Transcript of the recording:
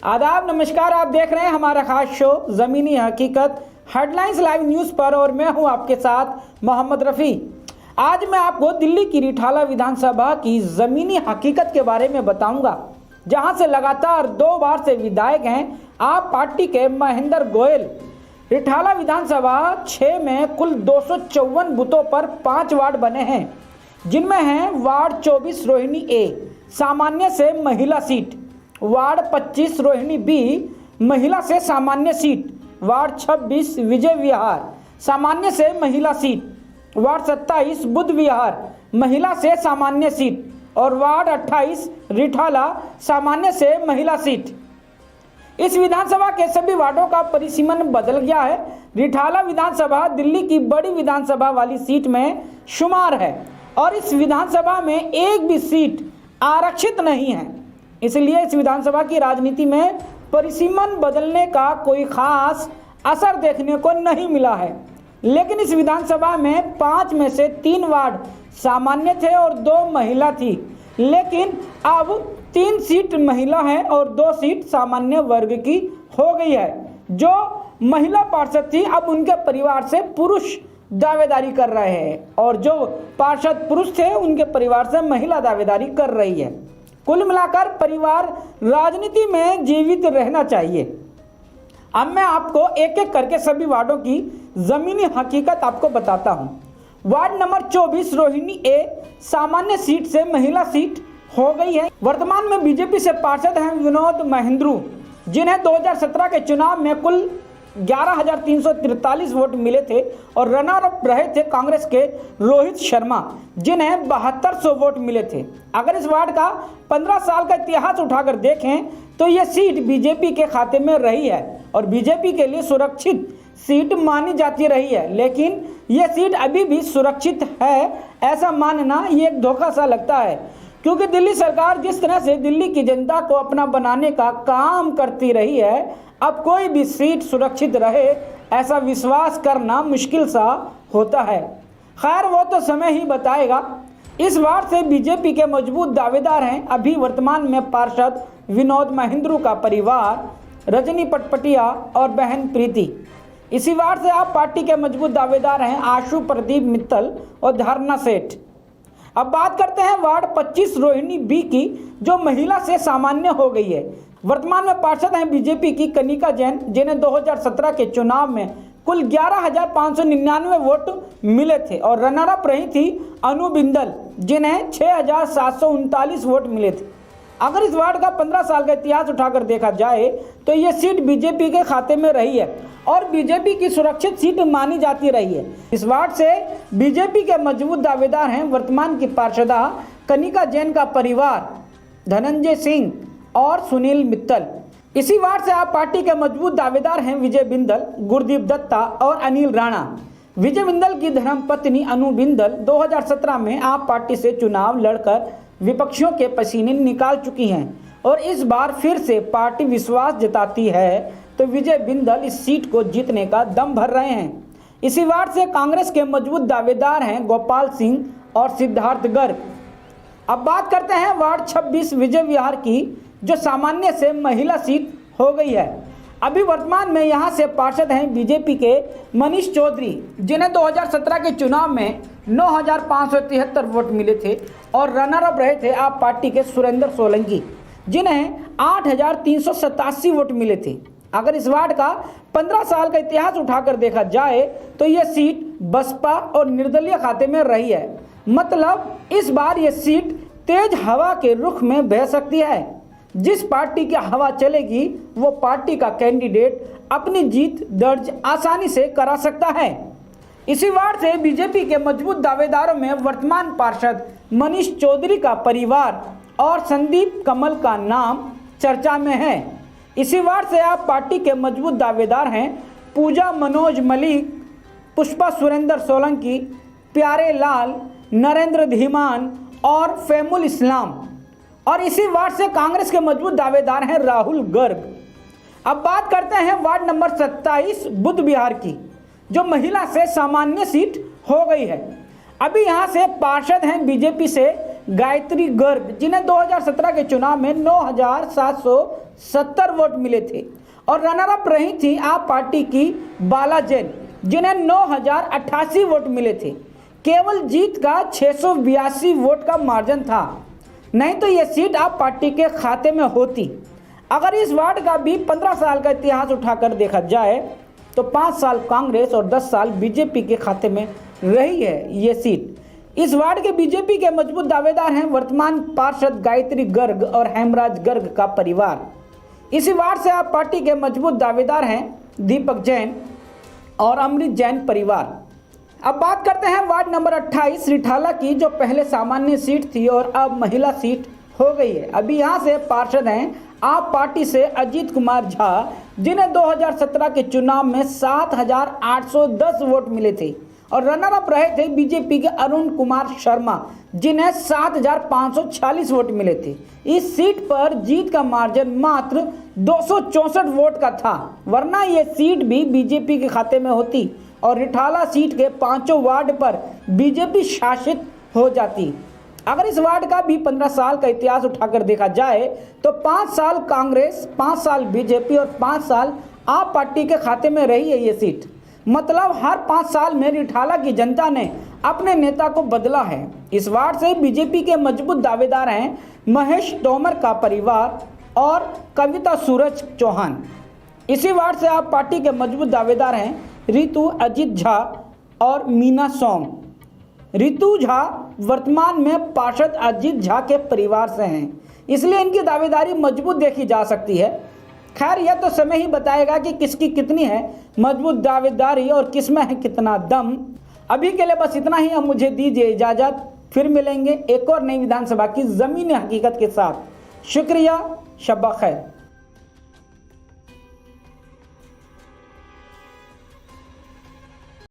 आदाब, नमस्कार। आप देख रहे हैं हमारा खास शो ज़मीनी हकीकत हेडलाइंस लाइव न्यूज़ पर और मैं हूं आपके साथ मोहम्मद रफ़ी। आज मैं आपको दिल्ली की रिठाला विधानसभा की ज़मीनी हकीकत के बारे में बताऊंगा, जहां से लगातार 2 बार से विधायक हैं आप पार्टी के महेंद्र गोयल। रिठाला विधानसभा 6 में कुल 254 बूथों पर 5 वार्ड बने हैं, जिनमें हैं वार्ड 24 रोहिणी ए सामान्य से महिला सीट, वार्ड 25 रोहिणी बी महिला से सामान्य सीट, वार्ड 26 विजय विहार सामान्य से महिला सीट, वार्ड 27 बुद्ध विहार महिला से सामान्य सीट और वार्ड 28 रिठाला सामान्य से महिला सीट। इस विधानसभा के सभी वार्डों का परिसीमन बदल गया है। रिठाला विधानसभा दिल्ली की बड़ी विधानसभा वाली सीट में शुमार है और इस विधानसभा में एक भी सीट आरक्षित नहीं है, इसलिए इस विधानसभा की राजनीति में परिसीमन बदलने का कोई खास असर देखने को नहीं मिला है। लेकिन इस विधानसभा में 5 में से 3 वार्ड सामान्य थे और 2 महिला थी, लेकिन अब 3 सीट महिला है और 2 सीट सामान्य वर्ग की हो गई है। जो महिला पार्षद थी अब उनके परिवार से पुरुष दावेदारी कर रहे हैं और जो पार्षद पुरुष थे उनके परिवार से महिला दावेदारी कर रही है। कुल मिलाकर परिवार राजनीति में जीवित रहना चाहिए। अब मैं आपको एक एक करके सभी वार्डों की जमीनी हकीकत आपको बताता हूं। वार्ड नंबर 24 रोहिणी ए सामान्य सीट से महिला सीट हो गई है। वर्तमान में बीजेपी से पार्षद हैं विनोद महेंद्रू, जिन्हें 2017 के चुनाव में कुल 11,343 वोट मिले थे और रनर अप रहे थे कांग्रेस के रोहित शर्मा, जिन्हें 7200 वोट मिले थे। अगर इस वार्ड का 15 साल का इतिहास उठाकर देखें तो यह सीट बीजेपी के खाते में रही है और बीजेपी के लिए सुरक्षित सीट मानी जाती रही है, लेकिन यह सीट अभी भी सुरक्षित है ऐसा मानना ये एक धोखा सा लगता है, क्योंकि दिल्ली सरकार जिस तरह से दिल्ली की जनता को अपना बनाने का काम करती रही है, अब कोई भी सीट सुरक्षित रहे ऐसा विश्वास करना मुश्किल सा होता है। खैर, वो तो समय ही बताएगा। इस वार्ड से बीजेपी के मजबूत दावेदार हैं अभी वर्तमान में पार्षद विनोद महेंद्रू का परिवार, रजनी पटपटिया और बहन प्रीति। इसी वार्ड से आप पार्टी के मजबूत दावेदार हैं आशु प्रदीप मित्तल और धारणा सेठ। अब बात करते हैं वार्ड 25 रोहिणी बी की, जो महिला से सामान्य हो गई है। वर्तमान में पार्षद हैं बीजेपी की कनिका जैन, जिन्हें 2017 के चुनाव में कुल 11,599 वोट मिले थे और रनर अप रही थी अनु बिंदल, जिन्हें 6,739 वोट मिले थे। अगर इस वार्ड का 15 साल का इतिहास उठाकर देखा जाए तो यह सीट बीजेपी के खाते में रही है और बीजेपी की सुरक्षित सीट मानी जाती रही है। इस वार्ड से बीजेपी के मजबूत दावेदार हैं वर्तमान की पार्षदा कनिका जैन का परिवार, धनंजय सिंह और सुनील मित्तल। इसी वार्ड से आप पार्टी के मजबूत दावेदार हैं विजय बिंदल, गुरदीप दत्ता और अनिल राणा। विजय बिंदल की धर्मपत्नी अनु बिंदल 2017 में आप पार्टी से चुनाव लड़कर विपक्षियों के पसीने निकाल चुकी हैं और इस बार फिर से पार्टी विश्वास जताती है तो विजय बिंदल इस सीट को जीतने का दम भर रहे हैं। इसी वार्ड से कांग्रेस के मजबूत दावेदार हैं गोपाल सिंह और सिद्धार्थ गर्ग। अब बात करते हैं वार्ड 26 विजय विहार की, जो सामान्य से महिला सीट हो गई है। अभी वर्तमान में यहां से पार्षद हैं बीजेपी के मनीष चौधरी, जिन्हें 2017 के चुनाव में 9,573 वोट मिले थे और रनर अप रहे थे आप पार्टी के सुरेंद्र सोलंकी, जिन्हें 8,387 वोट मिले थे। अगर इस वार्ड का 15 साल का इतिहास उठाकर देखा जाए तो यह सीट बसपा और निर्दलीय खाते में रही है। मतलब इस बार यह सीट तेज हवा के रुख में बह सकती है। जिस पार्टी की हवा चलेगी वो पार्टी का कैंडिडेट अपनी जीत दर्ज आसानी से करा सकता है। इसी वार्ड से बीजेपी के मजबूत दावेदारों में वर्तमान पार्षद मनीष चौधरी का परिवार और संदीप कमल का नाम चर्चा में है। इसी वार्ड से आप पार्टी के मजबूत दावेदार हैं पूजा मनोज मलिक, पुष्पा सुरेंद्र सोलंकी, प्यारे लाल, नरेंद्र धीमान और फैमुल इस्लाम। और इसी वार्ड से कांग्रेस के मजबूत दावेदार हैं राहुल गर्ग। अब बात करते हैं वार्ड नंबर 27 बुद्ध विहार की, जो महिला से सामान्य सीट हो गई है। अभी यहां से पार्षद हैं बीजेपी से गायत्री गर्ग, जिन्हें 2017 के चुनाव में 9,770 वोट मिले थे, और रनर अप रही थी आप पार्टी की बाला जैन, जिन्हें 9,088 वोट मिले थे। केवल जीत का 682 वोट का मार्जिन था, नहीं तो यह सीट आप पार्टी के खाते में होती। अगर इस वार्ड का भी 15 साल का इतिहास उठाकर देखा जाए तो 5 साल कांग्रेस और 10 साल बीजेपी के खाते में रही है ये सीट। इस वार्ड के बीजेपी के मजबूत दावेदार हैं वर्तमान पार्षद गायत्री गर्ग और हेमराज गर्ग का परिवार। इसी वार्ड से आप पार्टी के मजबूत दावेदार हैं दीपक जैन और अमृत जैन परिवार। अब बात करते हैं वार्ड नंबर 28 रिठाला की, जो पहले सामान्य सीट थी और अब महिला सीट हो गई है। अभी यहाँ से पार्षद हैं आप पार्टी से अजीत कुमार झा, जिन्हें 2017 के चुनाव में 7,810 वोट मिले थे, और रनर अप रहे थे बीजेपी के अरुण कुमार शर्मा, जिन्हें 7,546 वोट मिले थे। इस सीट पर जीत का मार्जिन मात्र 264 वोट का था, वरना यह सीट भी बीजेपी के खाते में होती और रिठाला सीट के 5 वार्ड पर बीजेपी शासित हो जाती। अगर इस वार्ड का भी 15 साल का इतिहास उठाकर देखा जाए तो 5 साल कांग्रेस, 5 साल बीजेपी और 5 साल आप पार्टी के खाते में रही है ये सीट। मतलब हर 5 साल में रिठाला की जनता ने अपने नेता को बदला है। इस वार्ड से बीजेपी के मजबूत दावेदार हैं महेश तोमर का परिवार और कविता सूरज चौहान। इसी वार्ड से आप पार्टी के मजबूत दावेदार हैं रितु अजीत झा और मीना सोम। रितु झा वर्तमान में पार्षद अजीत झा के परिवार से हैं, इसलिए इनकी दावेदारी मजबूत देखी जा सकती है। खैर, यह तो समय ही बताएगा कि किसकी कितनी है मजबूत दावेदारी और किसमें है कितना दम। अभी के लिए बस इतना ही। अब मुझे दीजिए इजाज़त, फिर मिलेंगे एक और नई विधानसभा की ज़मीनी हकीकत के साथ। शुक्रिया, शब्बा खैर।